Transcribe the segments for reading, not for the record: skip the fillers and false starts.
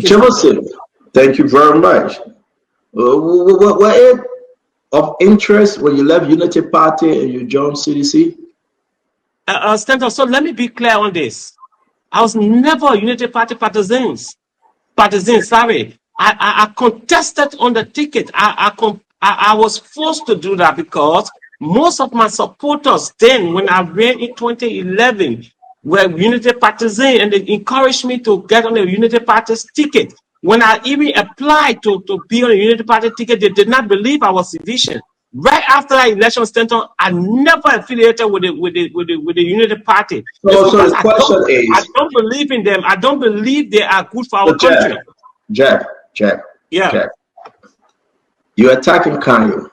Joseph, thank you very much. What is of interest when you left Unity Party and you joined CDC? Stanton, so let me be clear on this. I was never a Unity Party partisan, sorry. I contested on the ticket. I was forced to do that because most of my supporters then, when I ran in 2011, were Unity partisan, and they encouraged me to get on a Unity Party's ticket. When I even applied to be on a Unity Party ticket, they did not believe I was sedition. Right after that election, Stanton, I never affiliated with the Unity Party. So the question I is, don't believe in them. I don't believe they are good for our so country. Jack, Yeah. you're attacking Kanye.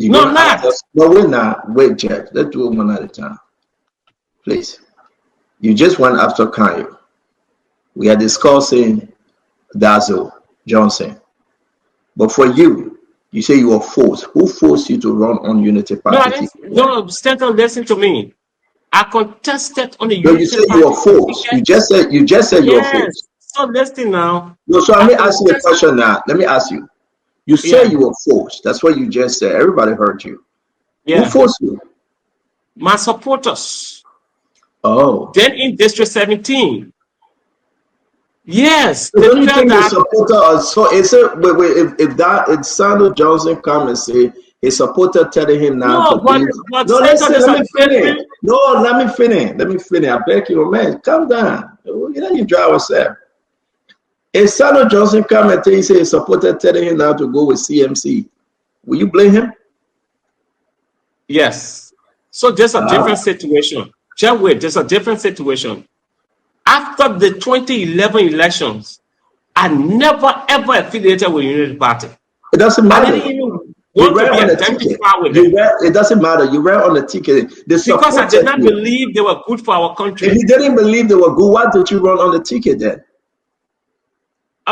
No, I'm not. No, we're not. Wait, Jack. Let's do it one at a time. Please. You just went after Kanye. We are discussing Dazzle Johnson. But for you, you say you were forced. Who forced you to run on Unity Party? No, I didn't. No, Stanton, listen to me. I contested on the No, you Unity said Party you were forced. ticket. You just said you were Yes. forced. So listen now. No, so let me ask you a question now. Let me ask you. You said you were forced. That's what you just said. Everybody heard you. Who Yeah. forced you? My supporters. Oh. Then in District 17. Yes. So They don't you felt think the that. supporter are so if Sandro Johnson come and say his supporter telling him now No, to but leave. but No, Stanton, listen, there's let a me finish. difference. No, let me finish. Let me finish. I beg you, man. Calm down. You know you drive yourself. If Sandro Johnson come and tell you say his supporter telling him now to go with CMC, will you blame him? Yes. So there's a different situation. Just wait, there's a different situation. After the 2011 elections, I never ever affiliated with Unity Party. It doesn't I matter. didn't even You want to ran be on the ticket. identified with them It doesn't matter. You ran on the ticket. They because I did supported not you. believe they were good for our If country. you didn't believe they were good, why did you run on the ticket then?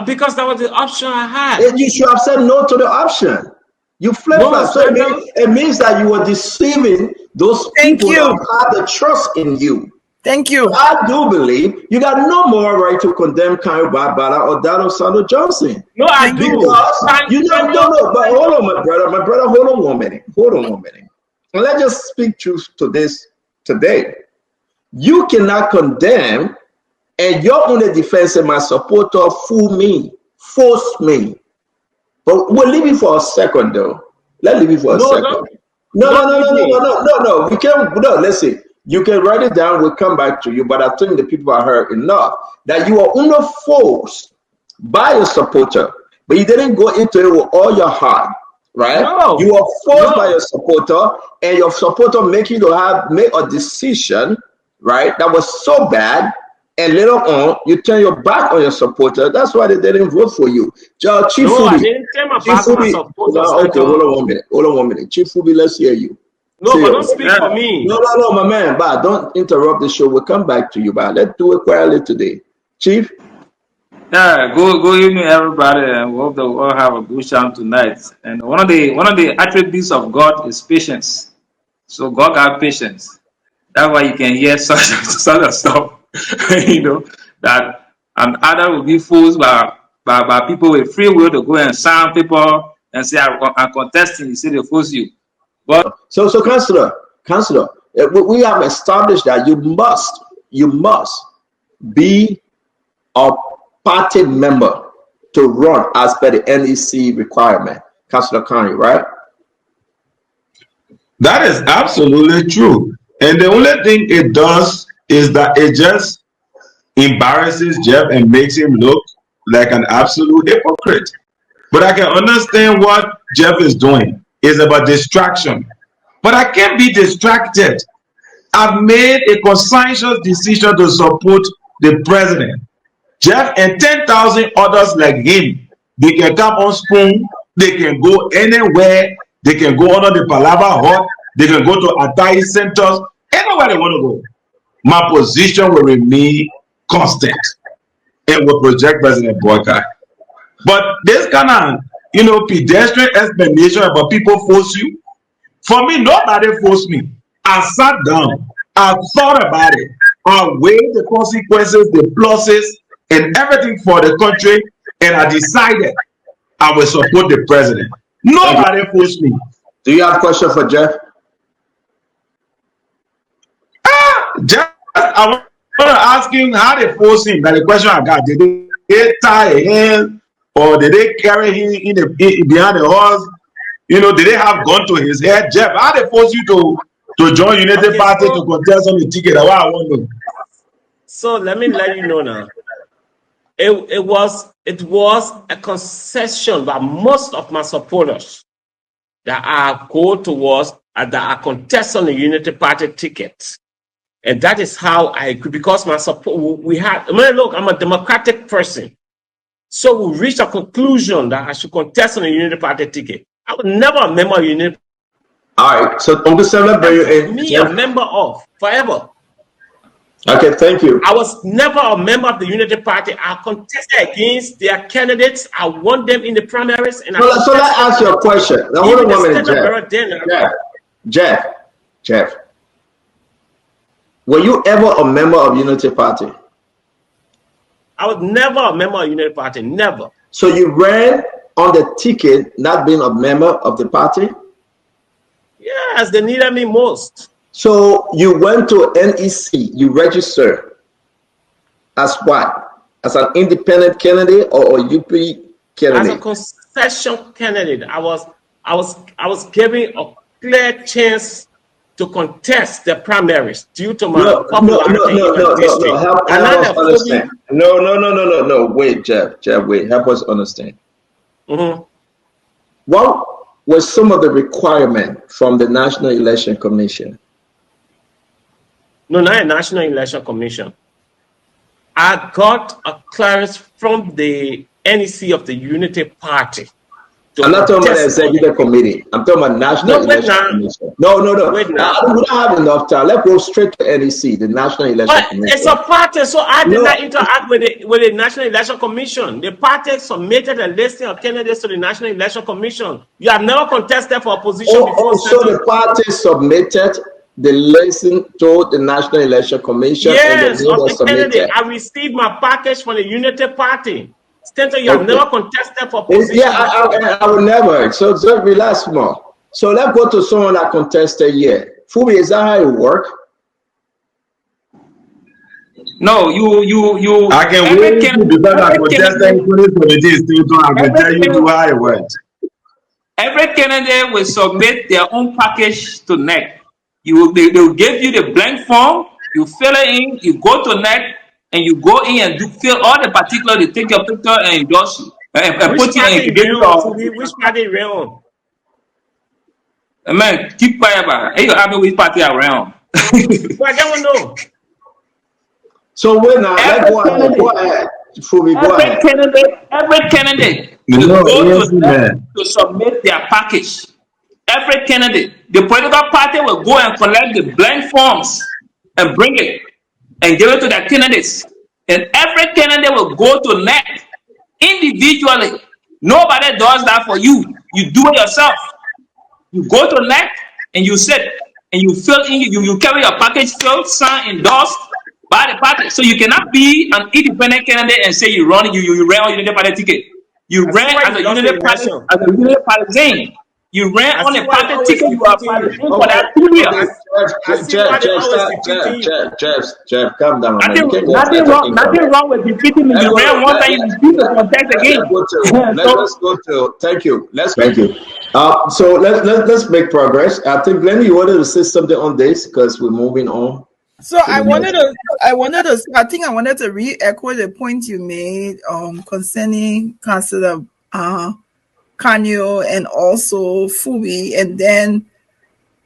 Because that was the option I had. And you should have said no to the option. You flip No, flop. So it means that you were deceiving those people that had the trust in you. Thank you. I do believe you got no more right to condemn Kanye Barbara or that of Sandro Johnson. No, I do. Because you don't know. But hold on, my brother. My brother, hold on 1 minute. Hold on 1 minute. And let's just speak truth to this today. You cannot condemn, and your only defense and my supporter fool me, force me. But we'll leave it for a second, though. Let's leave it for a second. No. We can't. No, let's see. You can write it down. We'll come back to you. But I think the people are heard enough that you are only forced by your supporter, but you didn't go into it with all your heart, right? No. You are forced by your supporter, and your supporter make you to make a decision, right? That was so bad. And later on, you turn your back on your supporter. That's why they didn't vote for you. Chief No, I Fubi. didn't turn my back on my supporters. Okay, hold on 1 minute. Hold on 1 minute. Chief Fubi, let's hear you. No, but don't speak for me. No, my man. But don't interrupt the show. We'll come back to you. But let's do it quietly today. Chief? Yeah, good evening, everybody, and we hope that we all have a good time tonight. And one of the attributes of God is patience. So God got patience. That's why you can hear such stuff, that an other will be forced by people with free will to go and sign people and say, I'm contesting. You say they force you. But so Councillor, we have established that you must be a party member to run as per the NEC requirement. Councillor Kanye, right? That is absolutely true. And the only thing it does is that it just embarrasses Jeff and makes him look like an absolute hypocrite. But I can understand what Jeff is doing. It's about distraction. But I can't be distracted. I've made a conscientious decision to support the president. Jeff and 10,000 others like him, they can come on spoon, they can go anywhere, they can go under the Palava hut, they can go to Atai centers, anywhere they want to go. My position will remain constant and will project President Boycott. But this kind of, pedestrian explanation about people force you, for me, nobody forced me. I sat down, I thought about it, I weighed the consequences, the pluses, and everything for the country, and I decided I will support the president. Nobody forced me. Do you have a question for Jeff? Jeff, I want to ask him how they force him. That's the question I got. Did they tie him, or did they carry him behind the horse? You know, did they have gun to his head? Jeff, how they force you to join United Party to contest on the ticket? That's what I want to know. So let me let you know now. It was a concession by most of my supporters that I go towards that I contest on the Unity Party ticket. And that is how I agree, because my support, look, I'm a democratic person. So we reached a conclusion that I should contest on the Unity Party ticket. I was never a member of Unity. All right, so Uncle Samuel, me a member of forever. Okay, thank you. I was never a member of the Unity Party. I contested against their candidates. I won them in the primaries. And so let's ask you a question. Now, hold on 1 minute, Jeff. Were you ever a member of Unity Party? I was never a member of Unity Party, never. So you ran on the ticket not being a member of the party? Yes, they needed me most. So you went to NEC, you registered as what? As an independent candidate or a UP candidate? As a concession candidate. I was given a clear chance to contest the primaries due to my popularity in the district. Help us understand. No. Wait, Jeff, wait. Help us understand. Mm-hmm. What was some of the requirements from the National Election Commission? No, not a National Election Commission. I got a clearance from the NEC of the Unity Party. I'm not talking about the executive committee. I'm talking about National Election Commission. No. Wait, we don't have enough time. Let's go straight to NEC, the National Election Commission. It's a party, so I did not interact with the National Election Commission. The party submitted a listing of candidates to the National Election Commission. You have never contested for a position before. So the party submitted the listing to the National Election Commission. Yes, and of the candidate. I received my package from the Unity Party. Stanton, you have never contested for position. Yeah, I will never. So just relax more. So let's go to someone that contested here. Fubi, is that how it works? No, you. I can wait because I contested I can tell you how it works. Every candidate will submit their own package to NEC. They will give you the blank form. You fill it in. You go to NEC. And you go in and you fill all the particulars, they take your picture and endorse you. And put you in. Which party around? Man, keep quiet about it. Hey, you have which party around? Well, I don't know. So wait now, let's go ahead. Every candidate will go to submit their package. Every candidate. The political party will go and collect the blank forms and bring it. And give it to their candidates. And every candidate will go to NEC individually. Nobody does that for you. You do it yourself. You go to NEC and you sit and you fill in, you carry your package filled, signed, endorsed by the party. So you cannot be an independent candidate and say you ran on Unity Party ticket. You ran as a Unity Party. You ran on a party ticket. You are party for that 2 years. Jeff, calm down. Nothing wrong with defeating me. You ran one time, you defeat the contest again. Let's go to. Thank you. So let's make progress. I think Glenn, you wanted to say something on this because we're moving on. So I wanted to re-echo the point you made concerning Councillor Kanyo and also Fubi, and then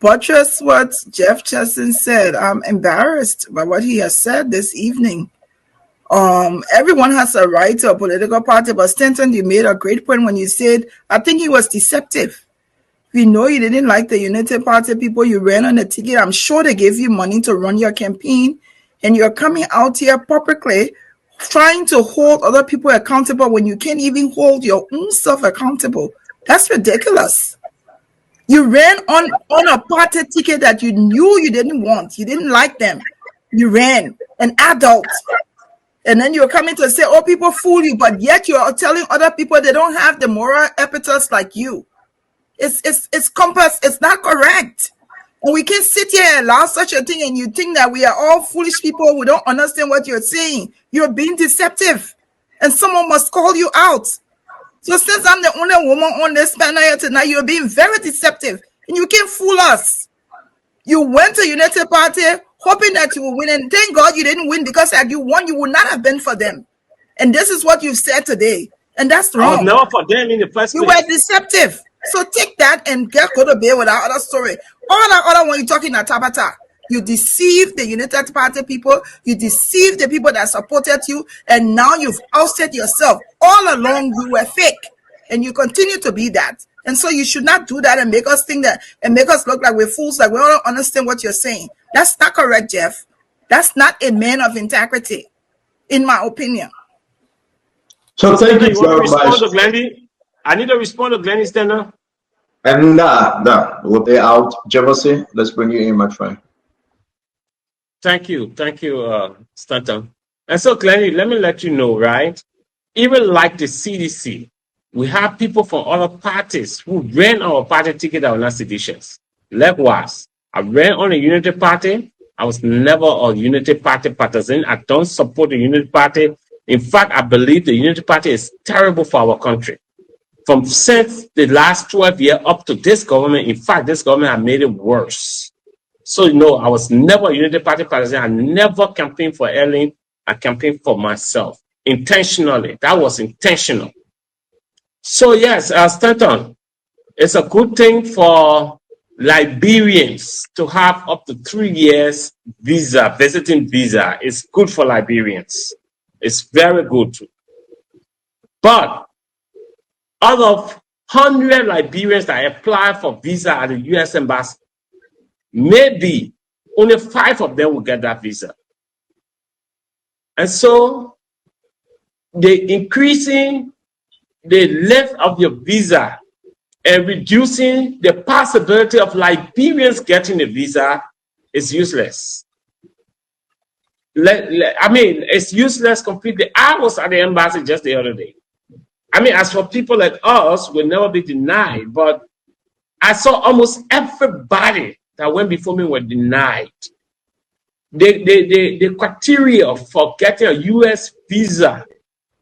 buttress what Jeff Chesson said. I'm embarrassed by what he has said this evening. Everyone has a right to a political party, but Stanton, you made a great point when you said, I think he was deceptive. We know you didn't like the Unity Party people. You ran on the ticket. I'm sure they gave you money to run your campaign, and you're coming out here publicly trying to hold other people accountable when you can't even hold your own self accountable. That's ridiculous. You ran on a party ticket that you knew you didn't want. You didn't like them. You ran, an adult. And then you're coming to say, oh, people fool you, but yet you're telling other people they don't have the moral epithets like you. It's compass, it's not correct. And we can sit here and allow such a thing, and you think that we are all foolish people who don't understand what you're saying. You're being deceptive, and someone must call you out. So since I'm the only woman on this panel here tonight, you're being very deceptive, and you can't fool us. You went to United Party hoping that you will win, and thank God you didn't win, because had you won, you would not have been for them. And this is what you've said today, and that's I was wrong. never for them in the first You place. were deceptive. So take that and go to bed with our other story. All that other one you're talking at Tabata, you deceived the United Party people, you deceived the people that supported you, and now you've ousted yourself. All along you were fake, and you continue to be that. And so you should not do that and make us think that, and make us look like we're fools, like we don't understand what you're saying. That's not correct, Jeff. That's not a man of integrity, in my opinion. So thank you You want to very respond much. to Glendy? I need to respond to Glendy Stender. And we'll be out. Jealousy, let's bring you in, my friend. Thank you, Stanton. And so, Glendy, let me let you know, right? Even like the CDC, we have people from other parties who ran our party ticket that were not seditious. Likewise, I ran on a Unity Party. I was never a Unity Party partisan. I don't support the Unity Party. In fact, I believe the Unity Party is terrible for our country. From since the last 12 years up to this government, in fact, this government has made it worse. So, I was never a Unity Party partisan. I never campaigned for Ellen. I campaigned for myself intentionally. That was intentional. So, yes, Stanton, it's a good thing for Liberians to have up to 3 years visiting visa. It's good for Liberians. It's very good. But out of 100 Liberians that apply for visa at the U.S. Embassy, maybe only 5 of them will get that visa. And so, increasing the length of your visa and reducing the possibility of Liberians getting a visa is useless. It's useless completely. I was at the embassy just the other day. As for people like us, we'll never be denied, but I saw almost everybody that went before me were denied. The criteria for getting a U.S. visa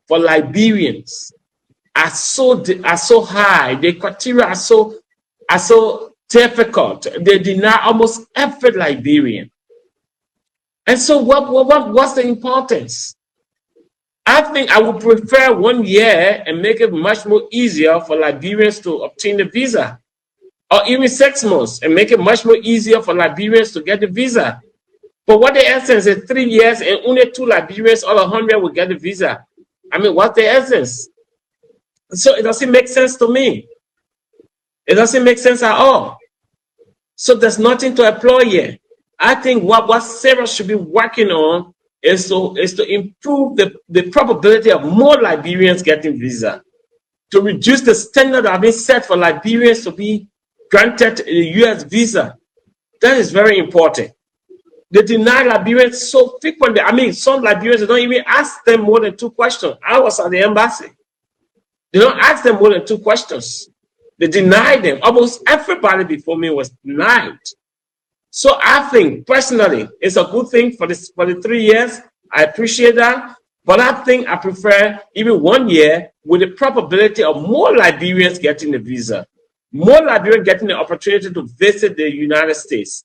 for Liberians are so high. The criteria are so difficult. They deny almost every Liberian. And so what's the importance? I think I would prefer 1 year and make it much more easier for Liberians to obtain the visa, or even 6 months and make it much more easier for Liberians to get the visa. But what the essence is 3 years and only 2 Liberians out of 100 will get the visa. What's the essence? So it doesn't make sense to me. It doesn't make sense at all. So there's nothing to employ here. I think what Sarah should be working on is to improve the probability of more Liberians getting visa, to reduce the standard that have been set for Liberians to be granted a U.S. visa. That is very important. They deny Liberians so frequently. Some Liberians don't even ask them more than 2 questions. I was at the embassy. They don't ask them more than 2 questions. They deny them. Almost everybody before me was denied. So I think personally, it's a good thing for the 3 years. I appreciate that. But I think I prefer even 1 year with the probability of more Liberians getting the visa, more Liberians getting the opportunity to visit the United States,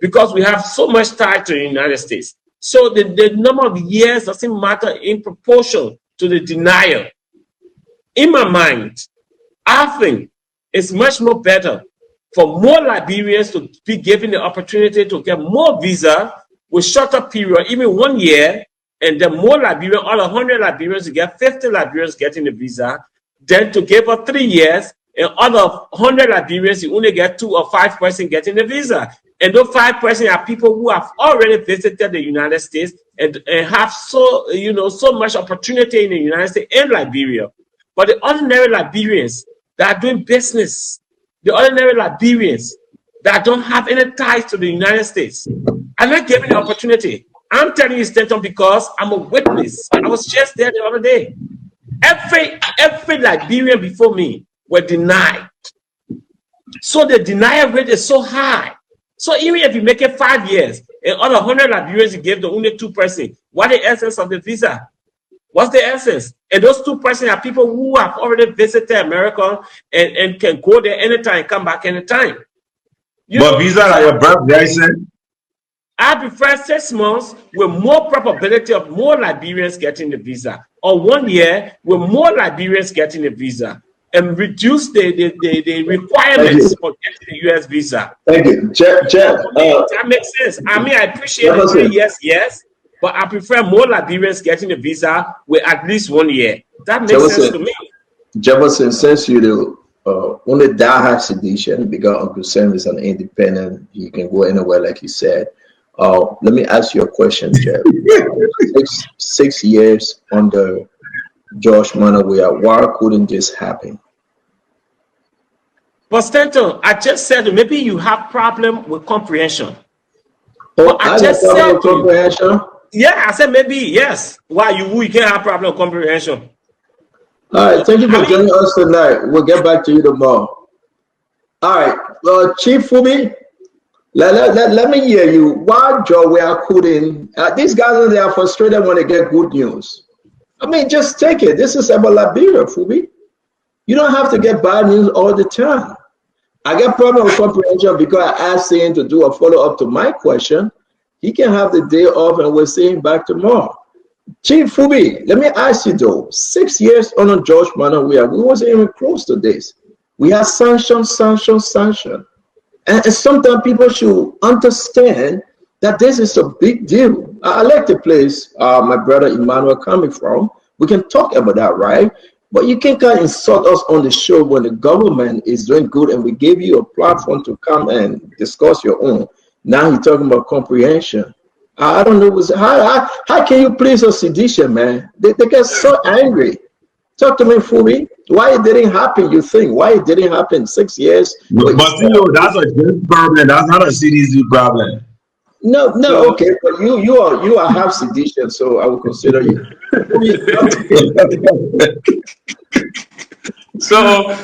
because we have so much tie to the United States. So the number of years doesn't matter in proportion to the denial. In my mind, I think it's much more better for more Liberians to be given the opportunity to get more visa with shorter period, even 1 year, and then more Liberians, all 100 Liberians to get 50 Liberians getting the visa, then to give her 3 years, and out of 100 Liberians, you only get 2 or 5 persons getting the visa. And those 5 persons are people who have already visited the United States and have so much opportunity in the United States and Liberia. But the ordinary Liberians that are doing business, the ordinary Liberians that don't have any ties to the United States are not given the opportunity. I'm telling you, Stanton, because I'm a witness. I was just there the other day. Every Liberian before me were denied. So the denial rate is so high. So even if you make it 5 years, and other 100 Liberians you gave the only 2%, what is the essence of the visa? What's the essence? And those 2% are people who have already visited America and can go there anytime, come back anytime. But visa like your birthday, I prefer 6 months with more probability of more Liberians getting the visa, or 1 year with more Liberians getting the visa, and reduce the requirements for getting the U.S. visa. Thank you, Jeff. That makes sense. I mean, I appreciate it. 3 years, yes, but I prefer more Liberians getting the visa with at least 1 year. That makes sense to me. Jefferson, since you do only diehard sedition, because Uncle Sam is an independent, he can go anywhere, like he said. Let me ask you a question, Jeff. 6 years under George Monowia, why couldn't this happen? But Stanton, I just said maybe you have problem with comprehension. Oh, I just said comprehension. Yeah, I said maybe yes. Why you can't have problem with comprehension? All right, thank you for joining us tonight. We'll get back to you tomorrow. All right, Chief Fubi. Let me hear you. Why Joe couldn't? These guys they are frustrated when they get good news. I mean, just take it. This is about Liberia, Fubi. You don't have to get bad news all the time. I get problem with comprehension because I asked him to do a follow-up to my question. He can have the day off and we'll see him back tomorrow. Chief Fubi, let me ask you though, 6 years under George Monowia, we wasn't even close to this. We have sanction. And sometimes people should understand that this is a big deal. I like the place my brother Emmanuel coming from. We can talk about that, right? But you can't kind of insult us on the show when the government is doing good and we gave you a platform to come and discuss your own. Now you're talking about comprehension. I don't know. How can you please a sedition, man? They get so angry. Talk to me, Fubi. Why it didn't happen, you think? Why it didn't happen 6 years? But that's a good problem. That's not a CDC problem. No, okay, but you are half sedition, so I will consider you. So